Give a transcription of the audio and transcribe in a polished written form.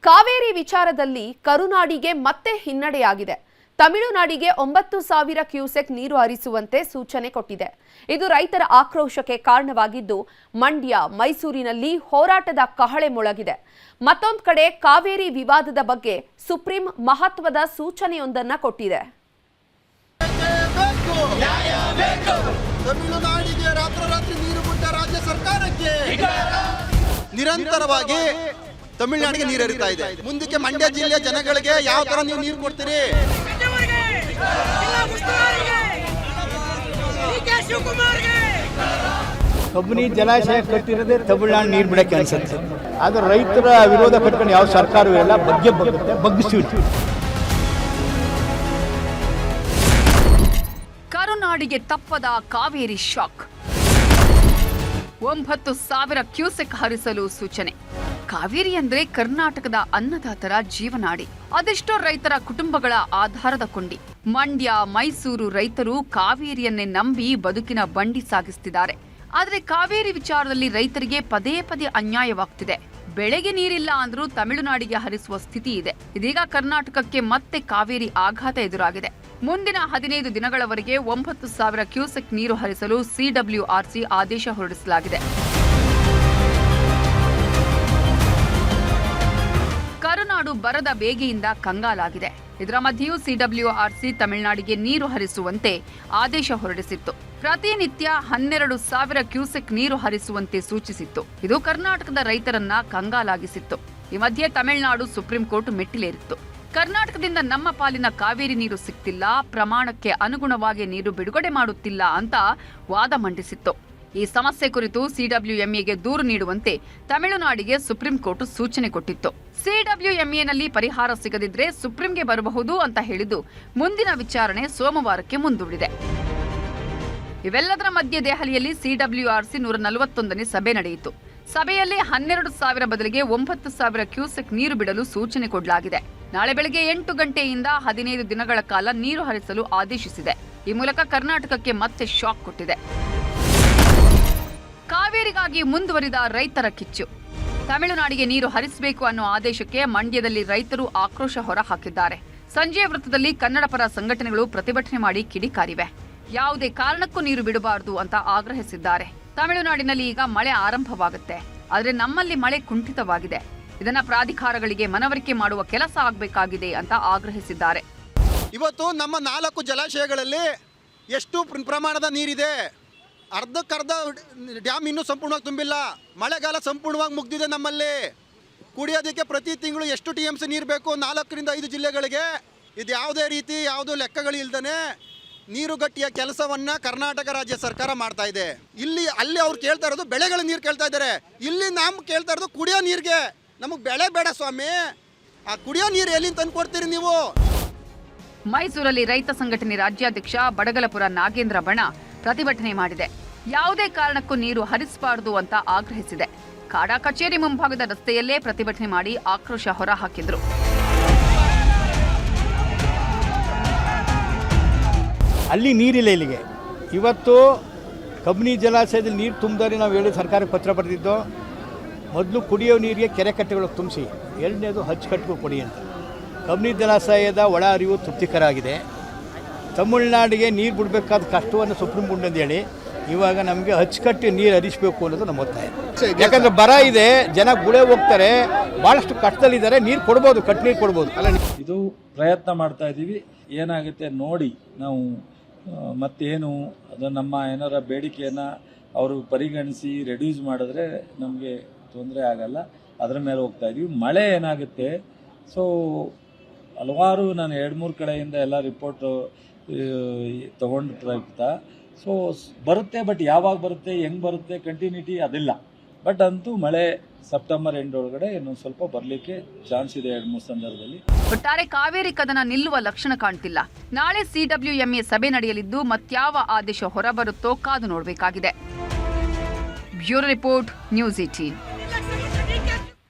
ಕಾವೇರಿ ವಿಚಾರದಲ್ಲಿ ಕರುನಾಡಿಗೆ ಮತ್ತೆ ಹಿನ್ನಡೆಯಾಗಿದೆ. ತಮಿಳುನಾಡಿಗೆ 9,000 ಕ್ಯೂಸೆಕ್ ನೀರು ಹರಿಸುವಂತೆ ಸೂಚನೆ ಕೊಟ್ಟಿದೆ. ಇದು ರೈತರ ಆಕ್ರೋಶಕ್ಕೆ ಕಾರಣವಾಗಿದ್ದು ಮಂಡ್ಯ, ಮೈಸೂರಿನಲ್ಲಿ ಹೋರಾಟದ ಕಹಳೆ ಮೊಳಗಿದೆ. ಮತ್ತೊಂದು ಕಡೆ ಕಾವೇರಿ ವಿವಾದದ ಬಗ್ಗೆ ಸುಪ್ರೀಂ ಮಹತ್ವದ ಸೂಚನೆಯೊಂದನ್ನ ಕೊಟ್ಟಿದೆ. ತಮಿಳುನಾಡಿಗೆ ರಾತ್ರೋರಾತ್ರಿ ನೀರು ಬಿಟ್ಟ ರಾಜ್ಯ ಸರ್ಕಾರಕ್ಕೆ ನಿರಂತರವಾಗಿ ತಮಿಳುನಾಡಿಗೆ ನೀರು ಹರಿತಾ ಇದೆ. ಮುಂದಕ್ಕೆ ಮಂಡ್ಯ ಜಿಲ್ಲೆಯ ಜನಗಳಿಗೆ ಯಾವ ತರ ನೀವು ನೀರು ಕೊಡ್ತೀರಿ? ಕಬಿನಿ ಜಲಾಶಯ ಕಟ್ಟಿರೋದೇ ತಮಿಳುನಾಡು ನೀರು ಬಿಡಕ್ಕೆ ಅನ್ಸುತ್ತೆ. ಆದ್ರೆ ರೈತರ ವಿರೋಧ ಕಟ್ಕೊಂಡು ಯಾವ ಸರ್ಕಾರವೂ ಎಲ್ಲ ಬಗ್ಗಿಸ್ತೀವಿ. ಕರುನಾಡಿಗೆ ತಪ್ಪದ ಕಾವೇರಿ ಶಾಕ್. 9,000 ಕ್ಯೂಸೆಕ್ ಹರಿಸಲು ಸೂಚನೆ. ಕಾವೇರಿ ಅಂದ್ರೆ ಕರ್ನಾಟಕದ ಅನ್ನದಾತರ ಜೀವನಾಡಿ. ಅದೆಷ್ಟೋ ರೈತರ ಕುಟುಂಬಗಳ ಆಧಾರದ ಕೊಂಡಿ. ಮಂಡ್ಯ, ಮೈಸೂರು ರೈತರು ಕಾವೇರಿಯನ್ನೇ ನಂಬಿ ಬದುಕಿನ ಬಂಡಿ ಸಾಗಿಸುತ್ತಿದ್ದಾರೆ. ಆದರೆ ಕಾವೇರಿ ವಿಚಾರದಲ್ಲಿ ರೈತರಿಗೆ ಪದೇ ಪದೇ ಅನ್ಯಾಯವಾಗ್ತಿದೆ. ಬೆಳೆಗೆ ನೀರಿಲ್ಲ ಅಂದ್ರೂ ತಮಿಳುನಾಡಿಗೆ ಹರಿಸುವ ಸ್ಥಿತಿ ಇದೆ. ಇದೀಗ ಕರ್ನಾಟಕಕ್ಕೆ ಮತ್ತೆ ಕಾವೇರಿ ಆಘಾತ ಎದುರಾಗಿದೆ. ಮುಂದಿನ 15 ದಿನಗಳವರೆಗೆ 9,000 ಕ್ಯೂಸೆಕ್ ನೀರು ಹರಿಸಲು ಸಿಡಬ್ಲ್ಯೂಆರ್ಸಿ ಆದೇಶ ಹೊರಡಿಸಲಾಗಿದೆ. ಕರುನಾಡು ಬರದ ಬೇಗೆಯಿಂದ ಕಂಗಾಲಾಗಿದೆ. ಇದರ ಮಧ್ಯೆಯೂ ಸಿಡಬ್ಲ್ಯೂಆರ್ಸಿ ತಮಿಳುನಾಡಿಗೆ ನೀರು ಹರಿಸುವಂತೆ ಆದೇಶ ಹೊರಡಿಸಿತ್ತು. ಪ್ರತಿನಿತ್ಯ 12,000 ಕ್ಯೂಸೆಕ್ ನೀರು ಹರಿಸುವಂತೆ ಸೂಚಿಸಿತ್ತು. ಇದು ಕರ್ನಾಟಕದ ರೈತರನ್ನ ಕಂಗಾಲಾಗಿಸಿತ್ತು. ಈ ಮಧ್ಯೆ ತಮಿಳುನಾಡು ಸುಪ್ರೀಂ ಕೋರ್ಟ್ ಮೆಟ್ಟಿಲೇರಿತ್ತು. ಕರ್ನಾಟಕದಿಂದ ನಮ್ಮ ಪಾಲಿನ ಕಾವೇರಿ ನೀರು ಸಿಗ್ತಿಲ್ಲ, ಪ್ರಮಾಣಕ್ಕೆ ಅನುಗುಣವಾಗಿ ನೀರು ಬಿಡುಗಡೆ ಮಾಡುತ್ತಿಲ್ಲ ಅಂತ ವಾದ ಮಂಡಿಸಿತ್ತು. ಈ ಸಮಸ್ಯೆ ಕುರಿತು ಸಿಡಬ್ಲ್ಯೂಎಂಎಗೆ ದೂರು ನೀಡುವಂತೆ ತಮಿಳುನಾಡಿಗೆ ಸುಪ್ರೀಂ ಕೋರ್ಟ್ ಸೂಚನೆ ಕೊಟ್ಟಿತ್ತು. ಸಿಡಬ್ಲ್ಯೂಎಂಎನಲ್ಲಿ ಪರಿಹಾರ ಸಿಗದಿದ್ರೆ ಸುಪ್ರೀಂಗೆ ಬರಬಹುದು ಅಂತ ಹೇಳಿದ್ದು ಮುಂದಿನ ವಿಚಾರಣೆ ಸೋಮವಾರಕ್ಕೆ ಮುಂದೂಡಿದೆ. ಇವೆಲ್ಲದರ ಮಧ್ಯೆ ದೆಹಲಿಯಲ್ಲಿ ಸಿಡಬ್ಲ್ಯೂಆರ್ಸಿ 141ನೇ ಸಭೆ ನಡೆಯಿತು. ಸಭೆಯಲ್ಲಿ 12,000 ಬದಲಿಗೆ 9,000 ಕ್ಯೂಸೆಕ್ ನೀರು ಬಿಡಲು ಸೂಚನೆ ಕೊಡಲಾಗಿದೆ. ನಾಳೆ ಬೆಳಗ್ಗೆ 8 ಗಂಟೆಯಿಂದ 15 ದಿನಗಳ ಕಾಲ ನೀರು ಹರಿಸಲು ಆದೇಶಿಸಿದೆ. ಈ ಮೂಲಕ ಕರ್ನಾಟಕಕ್ಕೆ ಮತ್ತೆ ಶಾಕ್ ಕೊಟ್ಟಿದೆ. ಕಾವೇರಿಗಾಗಿ ಮುಂದುವರಿದ ರೈತರ ಕಿಚ್ಚು. ತಮಿಳುನಾಡಿಗೆ ನೀರು ಹರಿಸಬೇಕು ಅನ್ನೋ ಆದೇಶಕ್ಕೆ ಮಂಡ್ಯದಲ್ಲಿ ರೈತರು ಆಕ್ರೋಶ ಹೊರಹಾಕಿದ್ದಾರೆ. ಸಂಜೆ ವೃತ್ತದಲ್ಲಿ ಕನ್ನಡ ಪರ ಸಂಘಟನೆಗಳು ಪ್ರತಿಭಟನೆ ಮಾಡಿ ಕಿಡಿಕಾರಿವೆ. ಯಾವುದೇ ಕಾರಣಕ್ಕೂ ನೀರು ಬಿಡಬಾರದು ಅಂತ ಆಗ್ರಹಿಸಿದ್ದಾರೆ. ತಮಿಳುನಾಡಿನಲ್ಲಿ ಈಗ ಮಳೆ ಆರಂಭವಾಗುತ್ತೆ, ಆದರೆ ನಮ್ಮಲ್ಲಿ ಮಳೆ ಕುಂಠಿತವಾಗಿದೆ. ಇದನ್ನ ಪ್ರಾಧಿಕಾರಗಳಿಗೆ ಮನವರಿಕೆ ಮಾಡುವ ಕೆಲಸ ಆಗಬೇಕಾಗಿದೆ ಅಂತ ಆಗ್ರಹಿಸಿದ್ದಾರೆ. ಇವತ್ತು ನಮ್ಮ 4 ಜಲಾಶಯಗಳಲ್ಲಿ ಎಷ್ಟು ಪ್ರಮಾಣದ ನೀರಿದೆ? ಅರ್ಧಕ್ಕರ್ಧ ಡ್ಯಾಮ್ ಇನ್ನೂ ಸಂಪೂರ್ಣವಾಗಿ ತುಂಬಿಲ್ಲ. ಮಳೆಗಾಲ ಸಂಪೂರ್ಣವಾಗಿ ಮುಗ್ದಿದೆ. ನಮ್ಮಲ್ಲಿ ಕುಡಿಯೋದಕ್ಕೆ ಪ್ರತಿ ತಿಂಗಳು ಎಷ್ಟು TMC ನೀರು ಬೇಕು? 4 ರಿಂದ 5 ಜಿಲ್ಲೆಗಳಿಗೆ. ಇದು ಯಾವುದೇ ರೀತಿ ಯಾವುದೋ ಲೆಕ್ಕಗಳು ಇಲ್ದೇ ನೀರುಗಟ್ಟಿಯ ಕೆಲಸವನ್ನ ಕರ್ನಾಟಕ ರಾಜ್ಯ ಸರ್ಕಾರ ಮಾಡ್ತಾ ಇದೆ. ಅಲ್ಲಿ ಅವ್ರು ಕೇಳ್ತಾ ಇರೋದು ಬೆಳೆಗಳ ನೀರು ಕೇಳ್ತಾ ಇದ್ದಾರೆ. ಇಲ್ಲಿ ನಾವು ಕೇಳ್ತಾ ಇರೋದು ಕುಡಿಯೋ ನೀರಿಗೆ. ನಮಗೆ ಬೆಳೆ ಬೇಡ ಸ್ವಾಮಿ, ಆ ಕುಡಿಯೋ ನೀರು ಎಲ್ಲಿಂದ ತಂದು ಕೊಡ್ತೀರಿ ನೀವು? ಮೈಸೂರಲ್ಲಿ ರೈತ ಸಂಘಟನೆ ರಾಜ್ಯಾಧ್ಯಕ್ಷ ಬಡಗಲಪುರ ನಾಗೇಂದ್ರ ಬಣ ಪ್ರತಿಭಟನೆ ಮಾಡಿದೆ. ಯಾವುದೇ ಕಾರಣಕ್ಕೂ ನೀರು ಹರಿಸಬಾರದು ಅಂತ ಆಗ್ರಹಿಸಿದೆ. ಕಾಡಾ ಕಚೇರಿ ಮುಂಭಾಗದ ರಸ್ತೆಯಲ್ಲೇ ಪ್ರತಿಭಟನೆ ಮಾಡಿ ಆಕ್ರೋಶ ಹೊರಹಾಕಿದ್ರು. ಅಲ್ಲಿ ನೀರಿಲ್ಲ. ಇಲ್ಲಿಗೆ ಇವತ್ತು ಕಬಿನಿ ಜಲಾಶಯದಲ್ಲಿ ನೀರು ತುಂಬಿದರೆ ನಾವು ಹೇಳಿ ಸರ್ಕಾರಕ್ಕೆ ಪತ್ರ ಬರೆದಿದ್ದು, ಮೊದಲು ಕುಡಿಯೋ ನೀರಿಗೆ ಕೆರೆ ಕಟ್ಟೆಗಳಿಗೆ ತುಂಬಿಸಿ, ಎರಡನೇದು ಅಚ್ಚುಕಟ್ಟು ಕೊಡಿ ಅಂತ. ಕಬಿನಿ ಜಲಾಶಯದ ಒಳ ಹರಿವು ತೃಪ್ತಿಕರ ಆಗಿದೆ. ತಮಿಳುನಾಡಿಗೆ ನೀರು ಬಿಡಬೇಕಾದ ಕಷ್ಟವನ್ನು ಸುಪ್ರೀಂ ಕೋರ್ಟ್ ಅಂತ ಹೇಳಿ ಇವಾಗ ನಮಗೆ ಅಚ್ಚುಕಟ್ಟು ನೀರು ಹರಿಸಬೇಕು ಅನ್ನೋದು ನಮ್ಮ ಒತ್ತಾಯ. ಯಾಕಂದರೆ ಬರ ಇದೆ, ಜನ ಗುಳೆ ಹೋಗ್ತಾರೆ, ಭಾಳಷ್ಟು ಕಷ್ಟದಲ್ಲಿದ್ದಾರೆ. ನೀರು ಕೊಡ್ಬೋದು, ಕಟ್ಟು ನೀರು ಕೊಡ್ಬೋದು. ಅಲ್ಲ, ಇದು ಪ್ರಯತ್ನ ಮಾಡ್ತಾ ಇದ್ದೀವಿ. ಏನಾಗುತ್ತೆ ನೋಡಿ ನಾವು ಮತ್ತೇನು ಅದು ನಮ್ಮ ಏನಾರ ಬೇಡಿಕೆಯನ್ನು ಅವರು ಪರಿಗಣಿಸಿ ರೆಡ್ಯೂಸ್ ಮಾಡಿದ್ರೆ ನಮಗೆ ತೊಂದರೆ ಆಗಲ್ಲ. ಅದರ ಮೇಲೆ ಹೋಗ್ತಾ ಇದ್ದೀವಿ. ಮಳೆ ಏನಾಗುತ್ತೆ, ಸೊ ಹಲವಾರು ನಾನು 2-3 ಕಡೆಯಿಂದ ಎಲ್ಲ ರಿಪೋರ್ಟು ತೊಗೊಂಡು ಪ್ರಯುಕ್ತ ಸೊ ಬರುತ್ತೆ. ಬಟ್ ಯಾವಾಗ ಬರುತ್ತೆ, ಹೆಂಗೆ ಬರುತ್ತೆ, ಕಂಟಿನ್ಯೂಟಿ ಅದಿಲ್ಲ. ಬಟ್ ಅಂತೂ ಮಳೆ ಸೆಪ್ಟೆಂಬರ್ ಎಂಡ್ ಒಳಗಡೆ ಇನ್ನೊಂದು ಸ್ವಲ್ಪ ಬರಲಿಕ್ಕೆ ಚಾನ್ಸ್ ಇದೆ 2-3 ಸಂದರ್ಭದಲ್ಲಿ. ಒಟ್ಟಾರೆ ಕಾವೇರಿ ಕದನ ನಿಲ್ಲುವ ಲಕ್ಷಣ ಕಾಣ್ತಿಲ್ಲ. ನಾಳೆ ಸಿಡಬ್ಲ್ಯೂಎಂಎ ಸಭೆ ನಡೆಯಲಿದ್ದು ಮತ್ಯಾವ ಆದೇಶ ಹೊರಬರುತ್ತೋ ಕಾದು ನೋಡಬೇಕಾಗಿದೆ. Bureau report, news 18.